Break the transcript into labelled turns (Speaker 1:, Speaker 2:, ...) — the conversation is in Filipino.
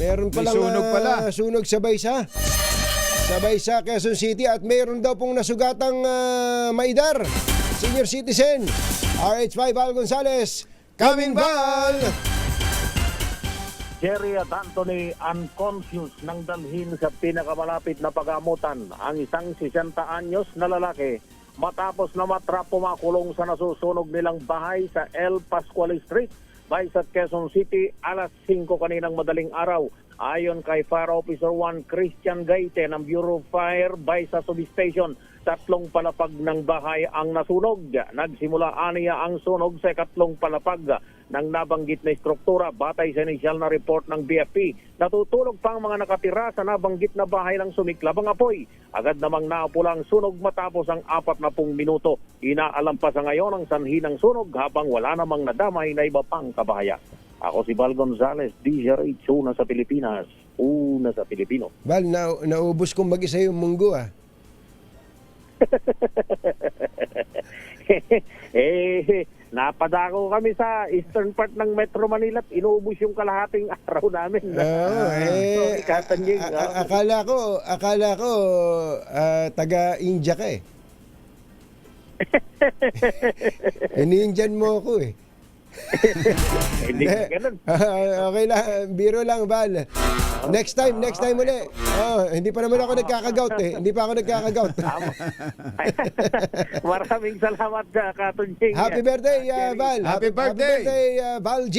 Speaker 1: Meron
Speaker 2: May
Speaker 1: palang
Speaker 2: sunog pala.
Speaker 1: sunog sa Baysa. Sa Baysa, Quezon City. At mayroon daw pong nasugatang maidar. Senior citizen. RH5 Val Gonzales. Coming Val!
Speaker 3: Jerry at Anthony unconscious nang dalhin sa pinakamalapit na pagamutan ang isang 60 anyos na lalaki matapos na matrap pumakulong sa nasusunog nilang bahay sa El Pascual Street, Baysa, Quezon City, alas 5 kaninang madaling araw. Ayon kay Fire Officer 1 Christian Gaite ng Bureau of Fire, Baysa Substation, 3 palapag ng bahay ang nasunog. Nagsimula aniya ang sunog sa 3 palapag ng nabanggit na struktura batay sa inisyal na report ng BFP. Natutulog pa ang mga nakatira sa nabanggit na bahay ng sumiklab ang apoy. Agad namang naapula ang sunog matapos ang 40 minuto. Inaalam pa sa ngayon ang sanhi ng sunog habang wala namang nadamay na iba pang kabahayan. Ako si Val Gonzales, DZRH, una sa Pilipinas, una sa Pilipino.
Speaker 1: Val, naubos kong mag-isa yung munggo
Speaker 3: Napadako kami sa eastern part ng Metro Manila at inuubos yung kalahating araw namin.
Speaker 1: Akala ko taga-India ka eh. Ini-Indian mo ako eh.
Speaker 3: Hindi ganun.
Speaker 1: Okay lang, biro lang, Val. Next time uli. Hindi pa naman ako nagkakagout eh. Hindi pa ako nagkakagout.
Speaker 3: Maraming salamat, Katunjing.
Speaker 1: Happy birthday, Val.
Speaker 2: Happy birthday,
Speaker 1: Val G.